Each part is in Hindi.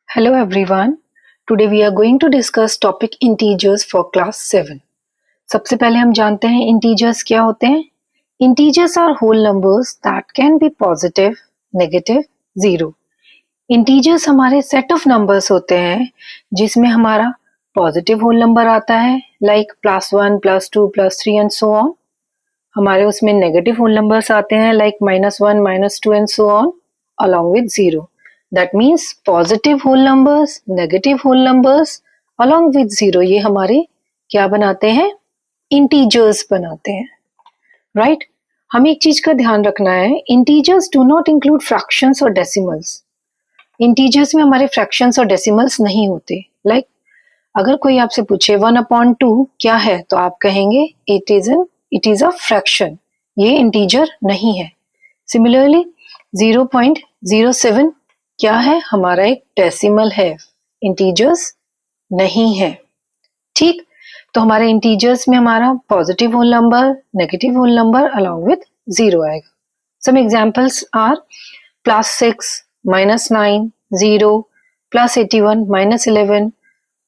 Hello everyone. Today we are going to discuss topic integers for class 7. सबसे पहले हम जानते हैं integers क्या होते हैं. Integers are whole numbers that can be positive, negative, zero. Integers हमारे set of numbers होते हैं जिसमें हमारा positive whole number आता है like +1, +2, +3 and so on. हमारे उसमें negative whole numbers आते हैं like -1, -2 and so on along with zero. That means positive whole numbers, negative whole numbers along with zero ये हमारे क्या बनाते हैं integers बनाते हैं right. हमें एक चीज का ध्यान रखना है integers do not include fractions और decimals. integers में हमारे fractions और decimals नहीं होते like अगर कोई आपसे पूछे 1/2 क्या है तो आप कहेंगे it is a fraction. ये integer नहीं है. Similarly 0.07 क्या है हमारा एक डेसिमल है इंटीजर्स नहीं है ठीक. तो हमारे इंटीजर्स में हमारा positive whole number negative whole number along with zero आएगा. सम एग्जांपल्स आर +6 -9 0 +81 -11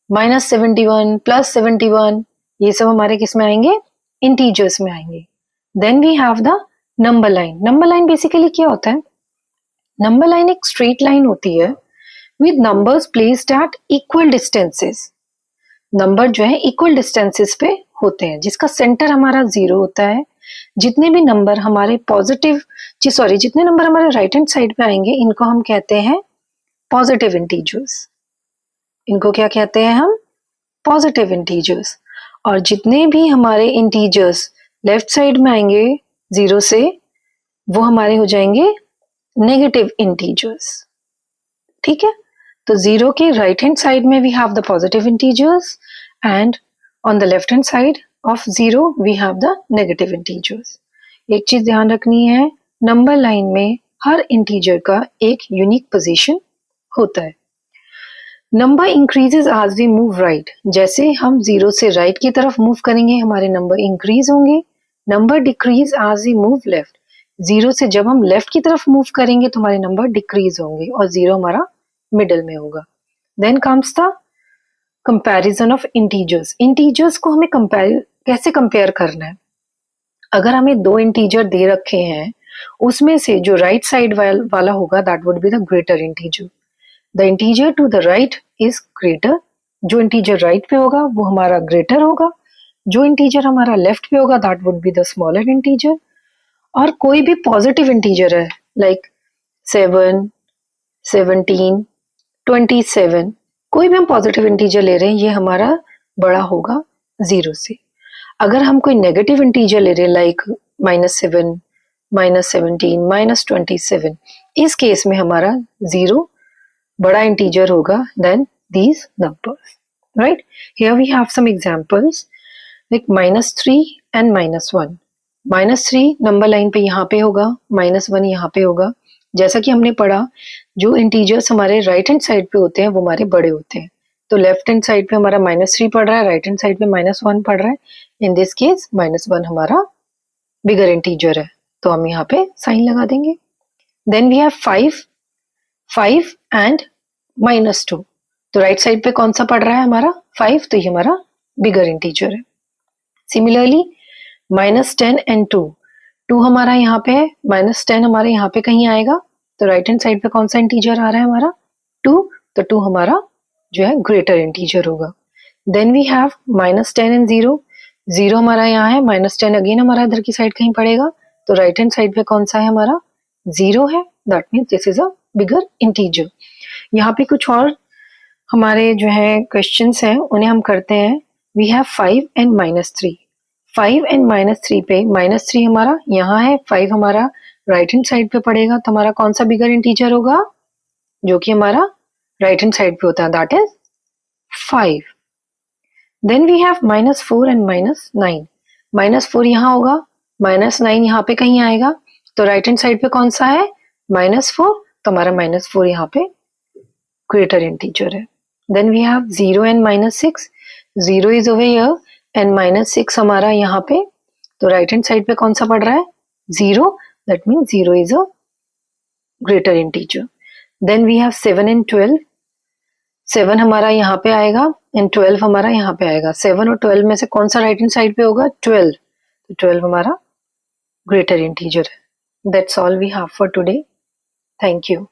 -71 +71 ये सब हमारे किस में आएंगे इंटीजर्स में आएंगे. Then we have the number line. Number line basically क्या होता है. नंबर लाइन एक स्ट्रेट लाइन होती है with numbers placed at equal distances. Number जो है इक्वल डिस्टेंसेस पे होते हैं जिसका सेंटर हमारा 0 होता है. जितने भी नंबर हमारे जितने नंबर हमारे राइट हैंड साइड पे आएंगे इनको हम कहते हैं पॉजिटिव इंटीजर्स. इनको क्या कहते हैं हम पॉजिटिव इंटीजर्स. और जितने भी हमारे इंटीजर्स लेफ्ट साइड में आएंगे 0 से वो हमारे हो जाएंगे नेगेटिव इंटीजर्स. ठीक है. तो 0 के राइट हैंड साइड में we have the positive integers and on the left hand side of 0 we have the negative integers. एक चीज ध्यान रखनी है नंबर लाइन में हर इंटीजर का एक यूनिक पोजीशन होता है. Number increases as we move right. जैसे हम 0 से राइट की तरफ मूव करेंगे हमारे नंबर इंक्रीज होंगे. Number decrease as we move left. 0 से जब हम लेफ्ट की तरफ मूव करेंगे तो हमारे नंबर डिक्रीज होंगे और 0 हमारा मिडल में होगा. Then comes the comparison of integers. Integers को हमें कैसे कंपेयर करना है. अगर हमें 2 इंटीजर दे रखे हैं उसमें से जो राइट साइड वाला होगा that would be the greater integer. The integer to the right is greater. जो इंटीजर राइट पे होगा वो हमारा ग्रेटर होगा. जो इंटीजर हमारा लेफ्ट पे होगा that would be the smaller integer. और कोई भी पॉजिटिव इंटीजर है लाइक 7 17 27 कोई भी हम पॉजिटिव इंटीजर ले रहे हैं ये हमारा बड़ा होगा 0 से. अगर हम कोई नेगेटिव इंटीजर ले रहे हैं लाइक -7 -17 -27 इस केस में हमारा 0 बड़ा इंटीजर होगा then these numbers right. Here we have some examples like -3 and -1. -3 number line पे यहाँ पे होगा -1 यहाँ पे होगा. जैसा कि हमने पढ़ा जो इंटीजर्स हमारे राइट हैंड साइड पे होते हैं वो हमारे बड़े होते हैं. तो लेफ्ट हैंड साइड पे हमारा -3 पढ़ रहा है राइट हैंड साइड पे -1 पढ़ रहा है. इन दिस केस -1 हमारा बिगर इंटीजर है तो हम यहाँ पे साइन लगा देंगे. Then we have 5 and -2. तो राइट साइड पे कौन सा पढ़ रहा है हमारा 5 तो ये हमारा बिगर इंटीजर है. सिमिलरली -10 एंड 2 हमारा यहाँ पे है. -10 हमारे यहाँ पे कहीं आएगा तो राइट हैंड साइड पे कौन सा इंटीजर आ रहा है हमारा 2 तो 2 हमारा जो है ग्रेटर इंटीजर होगा. देन वी हैव -10 एंड 0 हमारा यहाँ है. -10 अगेन हमारा इधर की साइड कहीं पड़ेगा तो राइट हैंड साइड पे कौन सा है हमारा 0 है. That means this is a bigger integer. यहाँ पे कुछ और हमारे जो है क्वेश्चंस हैं उन्हें हम करते हैं. We have 5 and -3. 5 एंड -3 पे -3 हमारा यहाँ है 5 हमारा राइट हैंड साइड पे पड़ेगा तो हमारा कौन सा बिगर इंटीजर होगा जो कि हमारा राइट हैंड साइड पे होता है that is 5. Then we have -4 and -9. -4 यहाँ होगा -9 यहाँ पे कहीं आएगा तो राइट हैंड साइड पे कौन सा है -4 तो हमारा -4 यहाँ पे ग्रेटर इंटीजर है. Then we have 0 and -6. 0 is over here and -6 हमारा यहाँ पे तो राइट हैंड साइड पे कौन सा पड़ रहा है 0. That means 0 is a greater integer. Then we have 7 and 12. 7 हमारा यहाँ पे आएगा एंड 12 हमारा यहाँ पे आएगा। 7 और 12 में से कौन सा राइट हैंड साइड पे होगा? 12। तो 12 हमारा ग्रेटर इंटीजर है। That's all we have for today. Thank you.